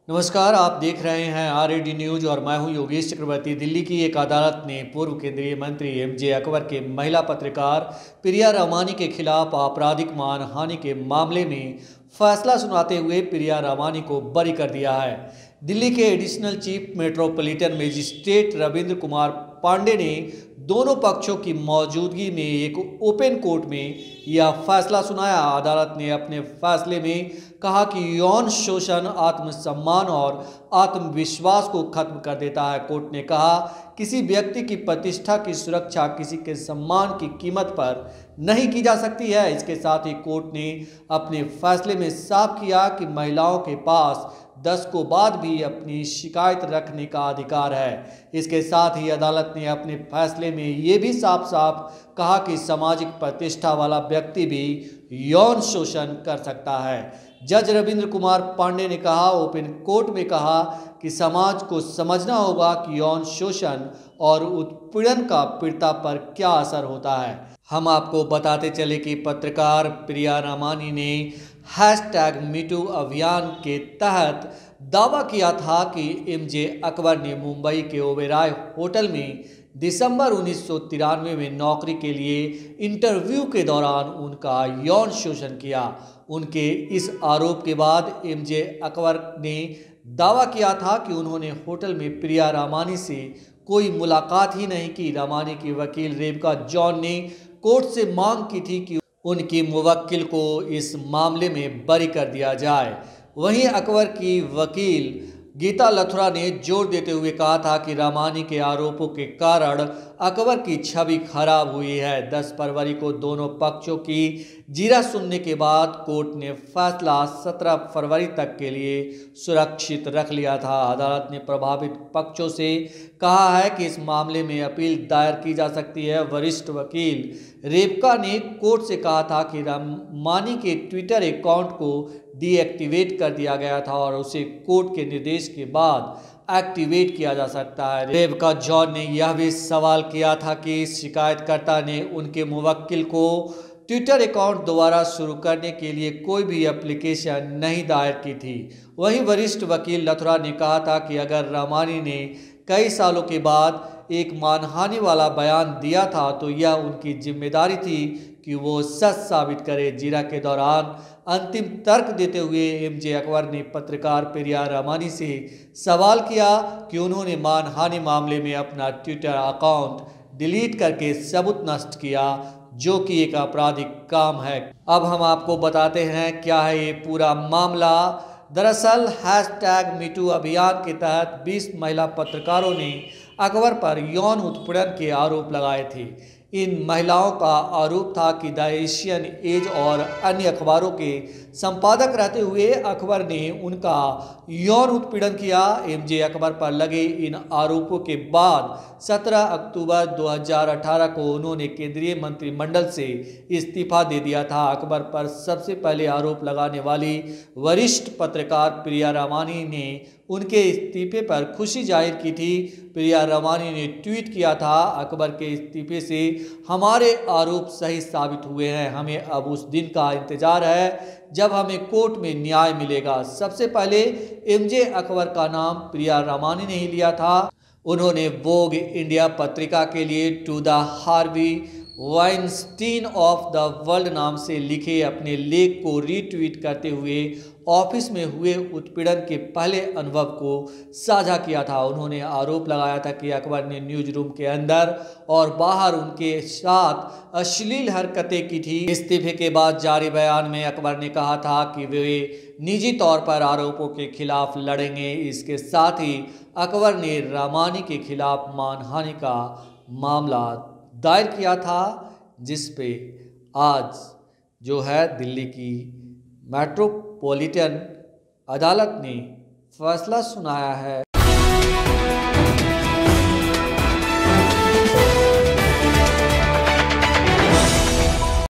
नमस्कार, आप देख रहे हैं RAD न्यूज और मैं हूं योगेश चक्रवर्ती। दिल्ली की एक अदालत ने पूर्व केंद्रीय मंत्री MJ अकबर के महिला पत्रकार प्रिया रमानी के खिलाफ आपराधिक मानहानि के मामले में फैसला सुनाते हुए प्रिया रमानी को बरी कर दिया है। दिल्ली के additional chief metropolitan magistrate Ravindra Kumar Pandey ने दोनों पक्षों की मौजूदगी में एक ओपन कोर्ट में यह फैसला सुनाया। अदालत ने अपने फैसले में कहा कि यौन शोषण आत्मसम्मान और आत्मविश्वास को खत्म कर देता है। कोर्ट ने कहा, किसी व्यक्ति की प्रतिष्ठा की सुरक्षा किसी के सम्मान की कीमत पर नहीं की जा सकती है। इसके साथ ही कोर्ट ने अपने फैसले में साफ किया कि महिलाओं के पास दशकों बाद भी अपनी शिकायत रखने का अधिकार है। इसके साथ ही अदालत ने अपने फैसले में ये भी साफ साफ कहा कि सामाजिक प्रतिष्ठा वाला व्यक्ति भी यौन शोषण कर सकता है। जज रविंद्र कुमार पांडे ने कहा, ओपन कोर्ट में कहा कि समाज को समझना होगा कि यौन शोषण और उत्पीड़न का पीड़िता पर क्या असर होता है। हम आपको बताते चले कि पत्रकार प्रिया रमानी ने #MeToo अभियान के तहत दावा किया था कि MJ अकबर ने मुंबई के ओबेरॉय होटल में दिसंबर 1993 में नौकरी के लिए इंटरव्यू के दौरान उनका यौन शोषण किया। उनके इस आरोप के बाद MJ अकबर ने दावा किया था कि उन्होंने होटल में प्रिया रमानी से कोई मुलाकात ही नहीं की। रमानी की वकील रेबिका जॉन ने कोर्ट से मांग की थी कि उनकी मुवक्किल को इस मामले में बरी कर दिया जाए। वहीं अकबर की वकील गीता लथुरा ने जोर देते हुए कहा था कि रमानी के आरोपों के कारण अकबर की छवि खराब हुई है। 10 फरवरी को दोनों पक्षों की जीरा सुनने के बाद कोर्ट ने फैसला 17 फरवरी तक के लिए सुरक्षित रख लिया था। अदालत ने प्रभावित पक्षों से कहा है कि इस मामले में अपील दायर की जा सकती है। वरिष्ठ वकील रेबिका ने कोर्ट से कहा था कि रमानी के ट्विटर अकाउंट को डीएक्टिवेट कर दिया गया था और उसे कोर्ट के निर्देश के बाद एक्टिवेट किया जा सकता है। रेबिका जॉन ने यह भी सवाल किया था कि शिकायतकर्ता ने उनके मुवक्किल को ट्विटर अकाउंट दोबारा शुरू करने के लिए कोई भी एप्लीकेशन नहीं दायर की थी। वहीं वरिष्ठ वकील लथुरा ने कहा था कि अगर रमानी ने कई सालों के बाद एक मानहानि वाला बयान दिया था तो यह उनकी जिम्मेदारी थी कि वो सच साबित करे। जीरा के दौरान अंतिम तर्क देते हुए MJ अकबर ने पत्रकार प्रिया रमानी से सवाल किया कि उन्होंने मानहानि मामले में अपना ट्विटर अकाउंट डिलीट करके सबूत नष्ट किया, जो कि एक आपराधिक काम है। अब हम आपको बताते हैं क्या है ये पूरा मामला। दरअसल #MeToo अभियान के तहत 20 महिला पत्रकारों ने अकबर पर यौन उत्पीड़न के आरोप लगाए थे। इन महिलाओं का आरोप था कि द एशियन एज और अन्य अखबारों के संपादक रहते हुए अकबर ने उनका यौन उत्पीड़न किया। MJ अकबर पर लगे इन आरोपों के बाद 17 अक्टूबर 2018 को उन्होंने केंद्रीय मंत्रिमंडल से इस्तीफा दे दिया था। अकबर पर सबसे पहले आरोप लगाने वाली वरिष्ठ पत्रकार प्रिया रमानी ने उनके इस्तीफे पर खुशी जाहिर की थी। प्रिया रमानी ने ट्वीट किया था, अकबर के इस्तीफे से हमारे आरोप सही साबित हुए हैं। हमें अब उस दिन का इंतजार है जब हमें कोर्ट में न्याय मिलेगा। सबसे पहले MJ अकबर का नाम प्रिया रमानी ने ही लिया था। उन्होंने वोग इंडिया पत्रिका के लिए to the Harvey Weinstein of the world नाम से लिखे अपने लेख को रीट्वीट करते हुए ऑफिस में हुए उत्पीड़न के पहले अनुभव को साझा किया था। उन्होंने आरोप लगाया था कि अकबर ने न्यूज रूम के अंदर और बाहर उनके साथ अश्लील हरकतें की थी। इस्तीफे के बाद जारी बयान में अकबर ने कहा था कि वे निजी तौर पर आरोपों के खिलाफ लड़ेंगे। इसके साथ ही अकबर ने रमानी के खिलाफ मानहानि का मामला दायर किया था, जिस पे आज जो है दिल्ली की मेट्रोपॉलिटन अदालत ने फैसला सुनाया है।